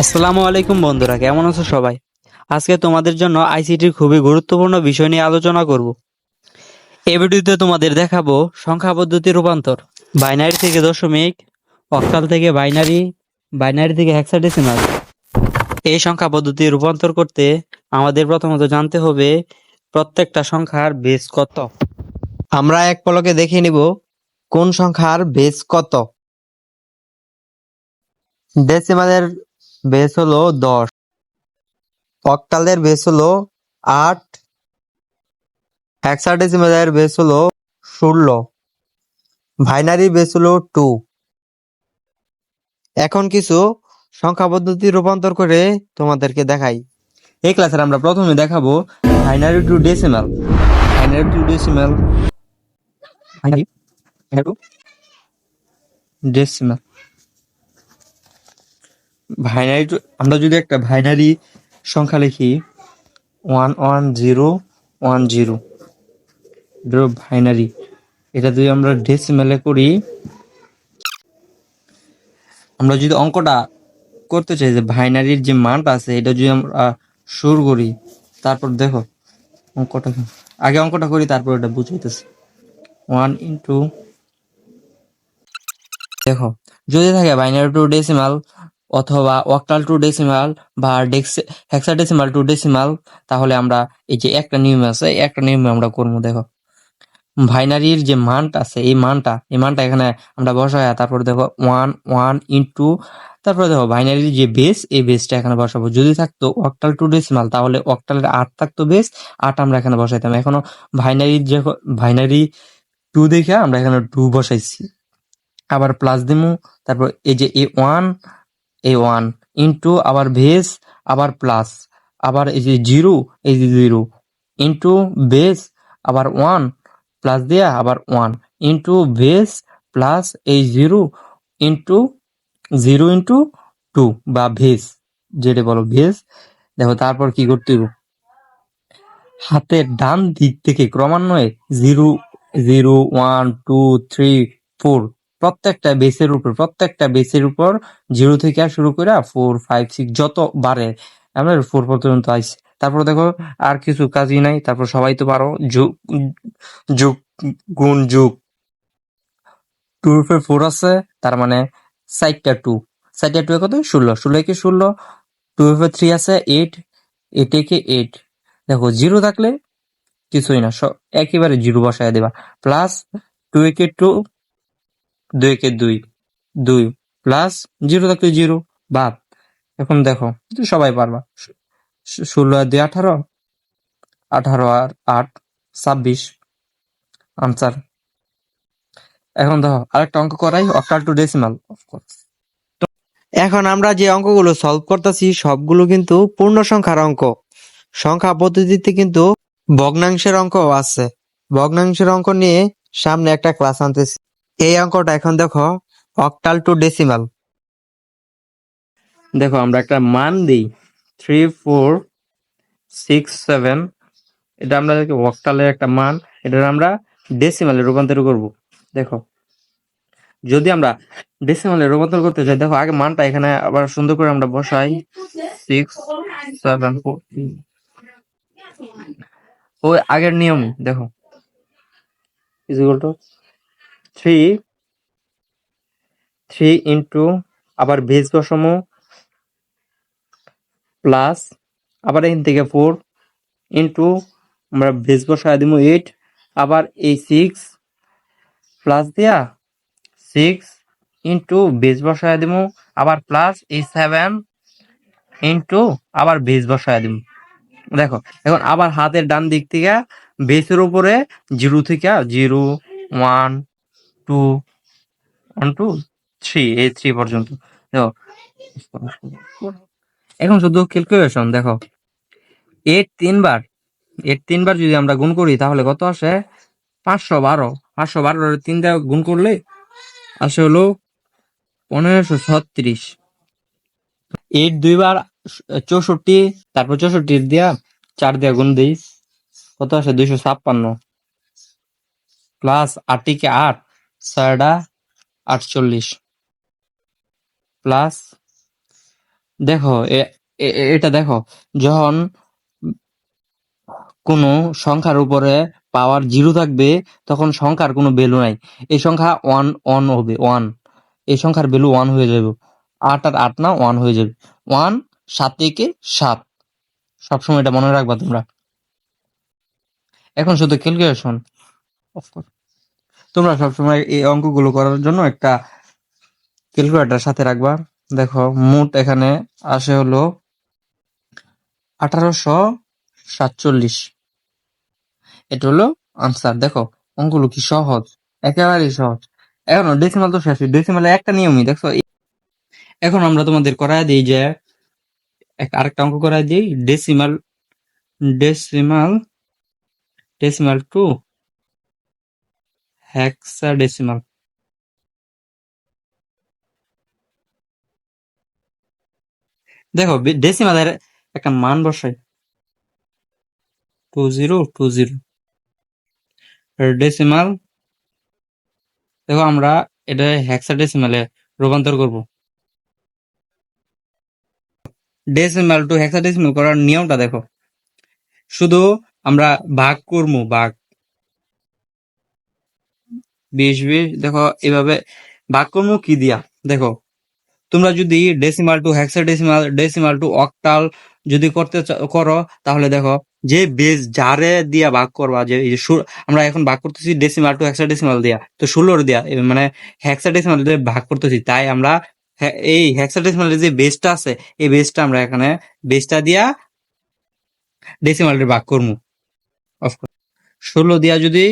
আসসালামু আলাইকুম বন্ধুরা, কেমন আছো সবাই? আজকে তোমাদের জন্য আইসিটির খুবই গুরুত্বপূর্ণ বিষয় নিয়ে আলোচনা করব। এই ভিডিওতে তোমাদের দেখাবো সংখ্যা পদ্ধতি রূপান্তর, বাইনারি থেকে দশমিক, অক্টাল থেকে বাইনারি, বাইনারি থেকে হেক্সাডেসিমাল। এই সংখ্যা পদ্ধতি রূপান্তর করতে আমাদের প্রথমত জানতে হবে প্রত্যেকটা সংখ্যার বেস কত। আমরা এক পলকে দেখে নিব কোন সংখ্যার বেস কত। ডেসিমালের বেস হলো 10, অক্টালের বেস হলো 8, হেক্সাডেসিমালের বেস হলো 16, বাইনারি বেস হলো 2। এখন কিছু সংখ্যা পদ্ধতি রূপান্তর করে তোমাদেরকে দেখাই। এই ক্লাসের আমরা প্রথমে দেখাবো binary two decimal. Binary two decimal, binary two decimal. Binary আমরা যদি একটা বাইনারি সংখ্যা লিখি 110110, বাইনারি, এটা যদি আমরা ডেসিমেলে করি, আমরা যদি অঙ্কটা করতে চাই যে বাইনারির যে মানটা আছে এটা যদি আমরা শুরু করি, তারপর দেখো অঙ্কটা আগে অঙ্কটা করি, তারপর এটা বুঝাইতেছি। 1 দেখো, যদি থাকে বাইনারি টু ডেসিমাল অথবা অক্টাল টু ডেসিমাল বা হেক্সাডেসিমাল টু ডেসিমাল, তাহলে আমরা এই যে একটা নিয়ম আছে, একটা নিয়মে আমরা করবো। দেখো, বাইনারির যে মানটা আছে এই মানটা এখানে আমরা বসাই, তারপর দেখো 1 তারপরে দেখো বাইনারির যে বেস, এই বেসটা এখানে বসাবো। যদি থাকতো অক্টাল টু ডেসিমাল তাহলে অক্টালের 8 থাকতো বেস, 8 আমরা এখানে বসাইতাম। এখনো বাইনারি 2 দেখে আমরা এখানে 2 বসাইছি, আবার প্লাস দিমু। তারপর এই যে এ ওয়ান ইন্টু আবার বেস, আবার প্লাস, আবার এই যে জিরো, এই যে জিরো ইন্টু বেস, আবার 1 প্লাস দিয়া আবার 1 ইন্টু বেস প্লাস এই জিরো ইন্টু জিরো ইন্টু 2 বা ভেস, যেটা বলো ভেস। দেখো তারপর কি করতে হবে, হাতের ডান দিক থেকে ক্রমান্বয়ে 0 0 1 2 3 4 প্রত্যেকটা বেসের উপর 0 থেকে শুরু করে 4 5 6 যত বাড়ে আমরা 4 পর্যন্ত আইছি। তারপর দেখো আর কিছু কাজই নাই, তারপর সবাই তো পারো, যোগ যোগ গুণ যোগ। 2 এর উপর 4 আছে, তার মানে 4টা 2, 4টা 2 কত, 16, 16 কে 16। 2 এর উপর 3 আছে 8, 8 কে 8। দেখো জিরো থাকলে কিছুই না, একেবারে জিরো বসায় দিবা। প্লাস 2 একে 2, 2 একে 2, 2 প্লাস জিরো থাকলে জিরো, বাদ। এখন দেখো সবাই পারবা, 16 আর 2 18, 18 আর 8 26, আনসার। এখন দেখো আরেকটা অঙ্ক করাই, অক্টাল টু ডেসিমাল। এখন আমরা যে অঙ্কগুলো সলভ করতেছি সবগুলো কিন্তু পূর্ণ সংখ্যার অঙ্ক। সংখ্যা পদ্ধতিতে কিন্তু ভগ্নাংশের অঙ্কও আছে। ভগ্নাংশের অঙ্ক নিয়ে সামনে একটা ক্লাস আনতেছি। এই অঙ্কটা এখন দেখো, অক্টাল টু ডেসিমাল। দেখো আমরা একটা মান দিই 3 4 6 7, এটা আমরা অক্টালের একটা মান, এটা আমরা ডেসিমালে রূপান্তর করব। দেখো যদি আমরা ডেসিমালে রূপান্তর করতে চাই, দেখো আগে মানটা এখানে আবার সুন্দর করে আমরা বসাই 6 7 4, ওই আগের নিয়ম। দেখো ইকুয়াল টু 3 ইন্টু আবার বেস বসামো প্লাস, আবার এখান থেকে 4 ইন্টু আমরা বেস বসায় দিব 8, আবার এই 6 প্লাস দিয়া 6 ইন্টু বেস বসায় দিব, আবার প্লাস এই 7 ইন্টু আবার বেস বসায় দিব। দেখো এখন আবার হাতের ডান দিক থেকে বেসের উপরে 0 থেকে 0 1 2 1 2 3, এই 3 পর্যন্ত। দেখো এখন শুধু ক্যালকুলেশন। দেখো 8 3 বার, 8 3 বার যদি আমরা গুণ করি তাহলে কত আসে, 512। 512 3 দিয়ে গুণ করলে আসে হলো 1536। 8 2 বার 64, তারপর 64 দিয়া 4 দিয়া গুণ দিই, কত আসে 256, প্লাস 8 কে 8, 6 48, প্লাস দেখো এটা দেখো, যখন কোনো সংখ্যার উপরে পাওয়ার 0 থাকবে তখন সংখ্যার কোনো ভ্যালু নাই। এই সংখ্যা 1 হবে, 1। এই সংখ্যার ভ্যালু 1 হয়ে যাবে। 8 আর 8 না, 1 হয়ে যাবে। 1 7 থেকে 7। সবসময় এটা মনে রাখবা তোমরা। এখন শুধু ক্যালকুলেশন। তোমরা সবসময় এই অঙ্কগুলো করার জন্য একটা ক্যালকুলেটর সাথে রাখবা। দেখো মোট এখানে আসে হলো 1847। এটা হলো আনসার। দেখো অঙ্কগুলো কি সহজ, একেবারেই সহজ। এখন ডেসিমাল তো শেষ, ডেসিমালে একটা নিয়মই দেখছো। এখন আমরা তোমাদের করায় দিই যে আরেকটা অঙ্ক করায় দিই, decimal decimal decimal two hexadecimal. দেখো ডেসিমালের একটা মান বসাই, 2020। ডেসিমাল, দেখো আমরা এটা হেক্সাডেসিমালে রূপান্তর করব। ডেসিমাল টু হেক্সাডেসিমাল করার নিয়মটা দেখো, শুধু আমরা ভাগ করবো, ভাগ 20 দেখো এভাবে ভাগ করবো কি দিয়া। দেখো তোমরা যদি decimal two hexadecimal, decimal two octal যদি করো, তাহলে দেখো যে বেস যারে দিয়া ভাগ করবা, যে এই যে আমরা এখন ভাগ করতেছি ডেসিমাল টু হেক্সাডেসিমাল দিয়া, তো 16 দিয়া মানে হেক্সাডেসিমাল দিয়ে ভাগ করতেছি, তাই আমরা এই হেক্সাডেসিমালের যে বেসটা আছে, এই বেসটা আমরা এখানে বেসটা দিয়া ডেসিমাল ভাগ করবো। 16 দিয়া যদি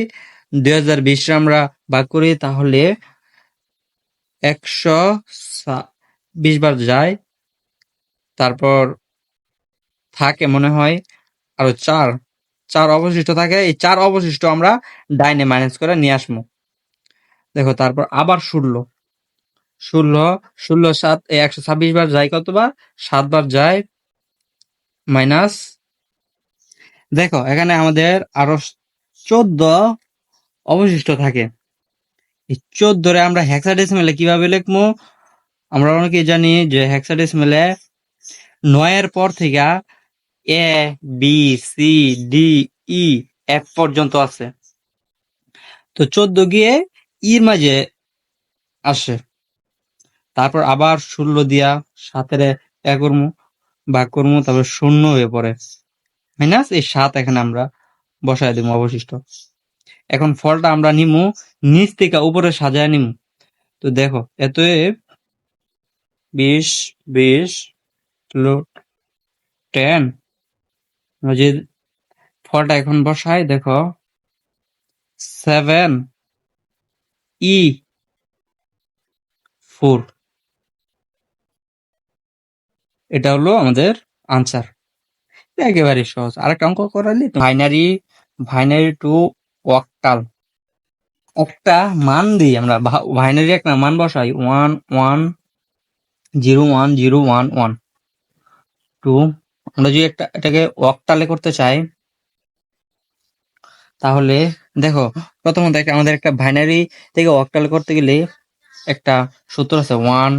2020 আমরা ভাগ করি, তাহলে 120 বার যায়। তারপর থাকে মনে হয় আরো 4 অবশিষ্ট থাকে। এই 4 অবশিষ্ট আমরা ডাইনে মাইনাস করে নিয়ে আসবো। দেখো তারপর আবার 16, 7 126 বার যায় কতবার? 7 বার যায় মাইনাস। দেখো এখানে আমাদের আরো 14 অবশিষ্ট থাকে। এই 14 রে আমরা হেক্সাডেসিমালে কিভাবে লিখবো? আমরা অনেকেই জানি যে হেক্সাডেসিমালে 9 এর পর থেকে A B C D E F পর্যন্ত আছে, তো 14 গিয়ে ইর মাঝে আসে। তারপর আবার 16 দিয়া 7 করবো, ভাগ করবো, তারপর 0 হয়ে পড়ে মাইনাস এই 7 এখানে আমরা বসায় দিব অবশিষ্ট। এখন ফলটা আমরা নিমু নিচ থেকে উপরে সাজায় নিমু। তো দেখো এত 20 20 10, যে ফলটা এখন বসাই, দেখো 7 ই 4, এটা হলো আমাদের আনসার। একেবারে সহজ। আরেকটা অঙ্ক করালি, বাইনারি বাইনারি টু অক্টাল। একটা মান দিই আমরা, বাইনারি একটা মান বসাই, 1 1 0 1 0 1 1 2। আমরা যদি এটাকে অক্টালে করতে চাই, তাহলে দেখো প্রথমত আমাদের একটা বাইনারি থেকে অক্টালে করতে গেলে একটা সূত্র আছে, 1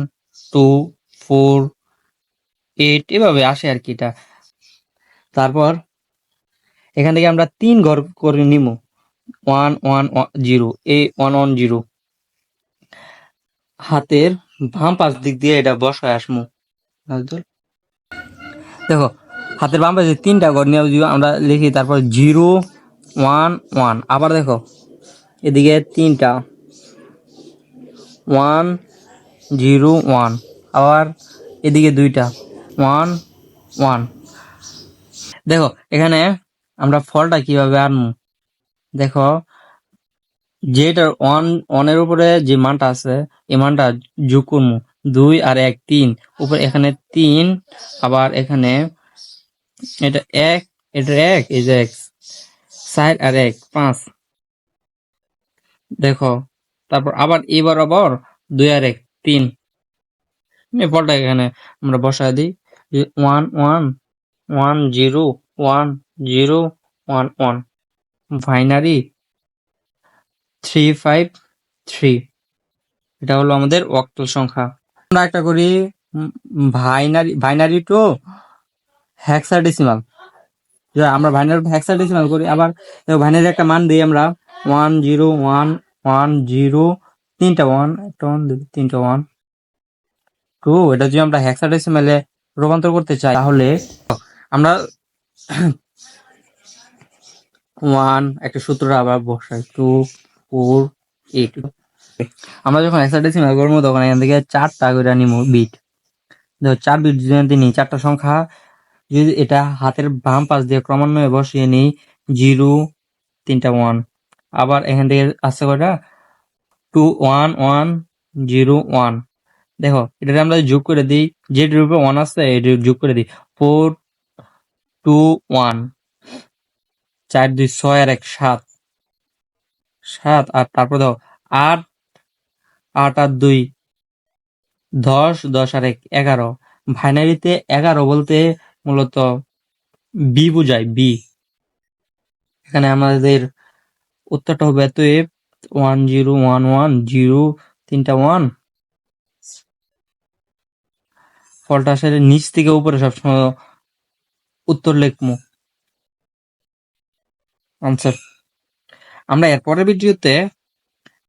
2 4 8 এভাবে আসে আর কি এটা। তারপর এখান থেকে আমরা 3 ঘর করে নিব, 1 1 0, এই 1 1 0। হাতের বাম পাশ দিক দিয়ে এটা বসায় আসমু। দেখো হাতের বাম পাশে 3টা ঘর নিয়ে যদি আমরা লিখি, তারপর 0 1 1, আবার দেখো এদিকে 3টা 1 0 1, আবার এদিকে 2টা 1 1। দেখো এখানে আমরা ফলটা কিভাবে আনবো, দেখো যেটার 1 এর উপরে যে মানটা আছে, এই মানটা যোগ করবো, 2 আর 1 3, উপরে এখানে 3, আবার এখানে এটা 1, এটা 1, এই যে 1 4 আর 1 5। দেখো তারপর আবার এই বরাবর 2 আর 1 3। এই ফলটা এখানে আমরা বসায় দিই, 1 1 1 0 1 0 1 1, বাইনারি 3 5 3। এটা হলো আমাদের অক্টাল সংখ্যা। আমরা একটা করি বাইনারি টু হেক্সাডেসিমাল। আমরা বাইনারি টু হেক্সাডেসিমাল করি, আবার বাইনারি একটা মান দিই আমরা 1 0 1 1 0, তিনটা ওয়ান, একটা ওয়ান, তিনটা ওয়ান টু। এটা যদি আমরা হেক্সাডেসিমালে রূপান্তর করতে চাই তাহলে আমরা ওয়ান একটা সূত্র আবার বসাই, 2 4 8। আমরা যখন হেক্সাডেসিমাল করবো তখন এখান থেকে 4টা করে নিব বিট। দেখো 4 বিট যদি নিই, 4টা সংখ্যা যদি এটা হাতের বাম পাশ দিয়ে ক্রমান্বয়ে বসিয়ে নিই, 0 তিনটা 1, আবার এখান থেকে আসছে কয়টা 2 1 1 0 1। দেখো এটা আমরা যোগ করে দিই, যে রূপে 1 আছে এটা যোগ করে দিই, 4 2 1, 4 2 6 আর 1 7 7। আর তারপর দাও 8 8 আর 2 10 10 আর 1 11। বাইনারিতে 11 বলতে মূলত বি বোঝায়, বি। এখানে আমাদের উত্তরটা হবে অতএব 1 0 1 1 0 তিনটা 1। ফলটা আসলে নিচ থেকে উপরে সবসময় উত্তর লিখবো, আনসার। আমরা এর পরের ভিডিওতে